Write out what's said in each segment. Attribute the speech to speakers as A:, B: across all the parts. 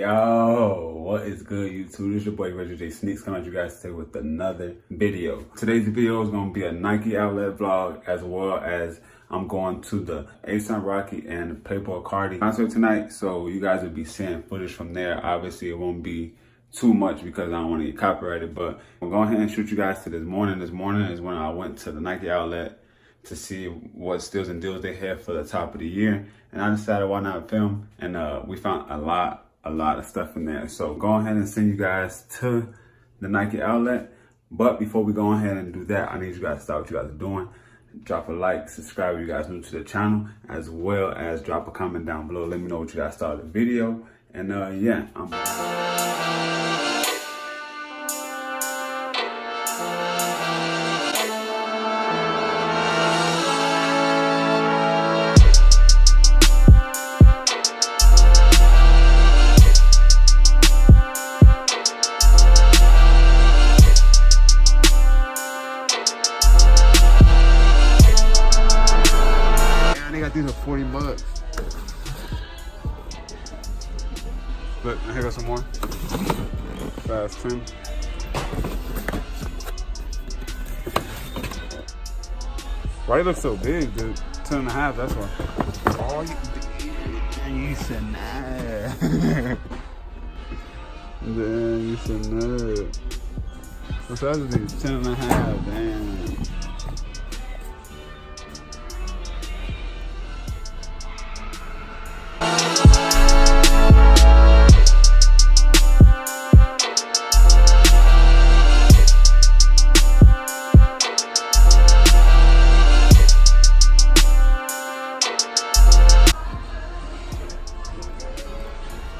A: Yo, what is good, YouTube? This is your boy ReggieJaySneakz coming at you guys today with another video. Today's video is going to be a Nike outlet vlog, as well as I'm going to the A$AP Rocky and Playboi Carti concert tonight, so you guys will be seeing footage from there. Obviously, it won't be too much because I don't want to get copyrighted, but I'm going to go ahead and shoot you guys to this morning. This morning is when I went to the Nike outlet to see what steals and deals they had for the top of the year, and I decided why not film, and we found a lot of stuff in there. So go ahead and send you guys to the Nike outlet. But before we go ahead and do that, I need you guys to start what you guys are doing. Drop a like, subscribe if you guys new to the channel, as well as drop a comment down below. Let me know what you guys thought of the video. And yeah, these are 40 bucks. Look, here goes some more. Size 10. Why you look so big, dude? 10 and a half, that's why. Oh, you said nah. Damn, you said no. What size is these? 10 and a half, damn.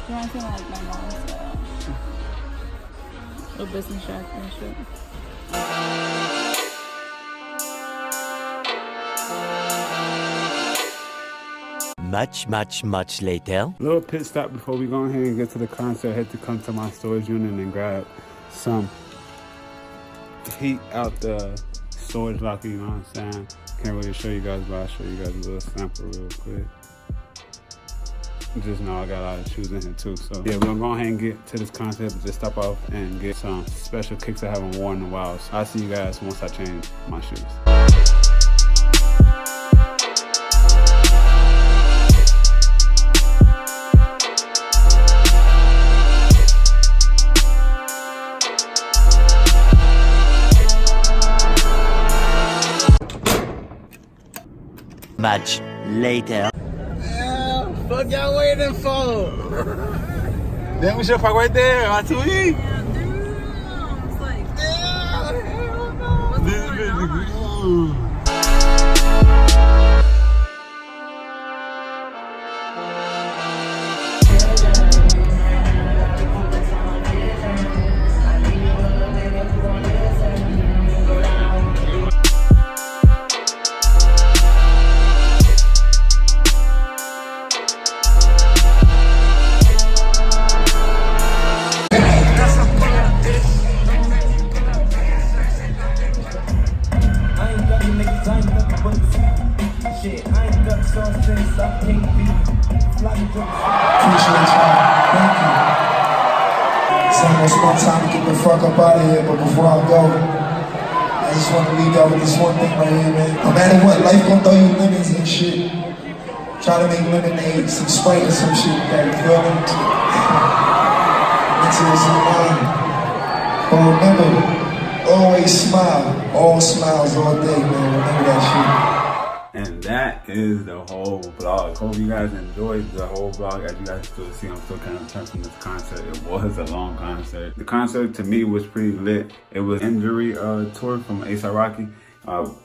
B: You want to feel like my mom's little business jacket and shit.
C: Much later.
A: Little pit stop before we go ahead and get to the concert. I had to come to my storage unit and grab some heat out the storage locker, you know what I'm saying? Can't really show you guys, but I'll show you guys a little sample real quick. Just know I got a lot of shoes in here too, so yeah, we're gonna go ahead and get to this concert, just stop off and get some special kicks I haven't worn in a while. So I'll see you guys once I change my shoes.
C: Much later.
D: Fuck y'all waiting for? Then we should park right there on 2E.
B: Yeah, damn. It's like,
D: Hell no.
B: What's going on?
E: Appreciate y'all. Thank you. It's almost my time to get the fuck up out of here, but before I go, I just want to leave y'all with this one thing right here, man. No matter what, life gonna throw you lemons and shit. Try to make lemonade, some Sprite or some shit, that you feel me? Until some wine. But remember, always smile. All smiles all day, man. Remember that shit.
A: And that is the whole vlog. Hope you guys enjoyed the whole vlog. As you guys still see, I'm still kind of turned from this concert. It was a long concert. The concert to me was pretty lit. It was an injury tour from A$AP Rocky.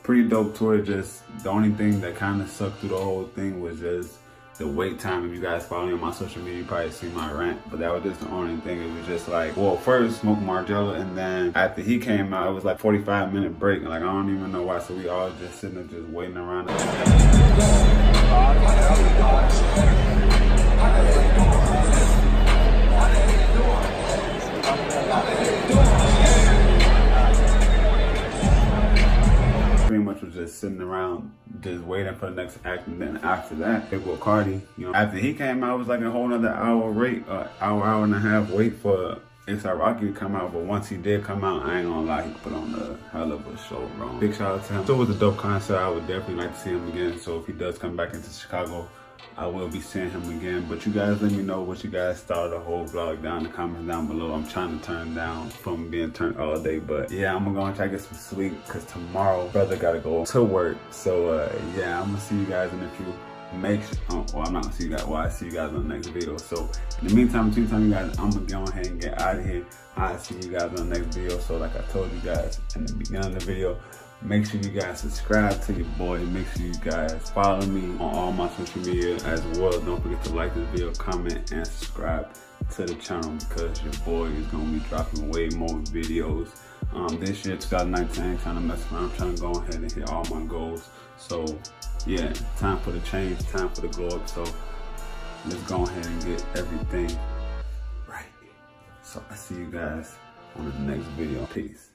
A: Pretty dope tour. Just the only thing that kind of sucked through the whole thing was just the wait time. If you guys follow me on my social media, you probably see my rant, but that was just the only thing. It was just like, well, first Smoke Margiela, and then after he came out, it was like 45-minute break, and like I don't even know why. So we all just sitting there just waiting around. much was just sitting around, just waiting for the next act. And then after that, Big Will Cardi, you know, after he came out, it was like a whole nother hour and a half wait for A$AP Rocky to come out. But once he did come out, I ain't gonna lie, he put on a hell of a show, bro. Big shout out to him. So it was a dope concert. I would definitely like to see him again. So if he does come back into Chicago, I will be seeing him again. But you guys let me know what you guys thought of the whole vlog down in the comments down below. I'm trying to turn down from being turned all day. But yeah, I'm gonna try to get some sleep because tomorrow brother gotta go to work. So yeah, I'm gonna see you guys in a few. Make sure, well, I'm not gonna see you guys. Well, I see you guys on the next video. So in the meantime, between time you guys, I'm gonna go ahead and get out of here. I'll see you guys on the next video. So like I told you guys in the beginning of the video, make sure you guys subscribe to your boy. Make sure you guys follow me on all my social media as well. Don't forget to like this video, comment, and subscribe to the channel because your boy is gonna be dropping way more videos this year, 2019. I ain't trying to mess around. I'm trying to go ahead and hit all my goals. So yeah, time for the change, time for the glow up. So let's go ahead and get everything right. So I see you guys on the next video. Peace.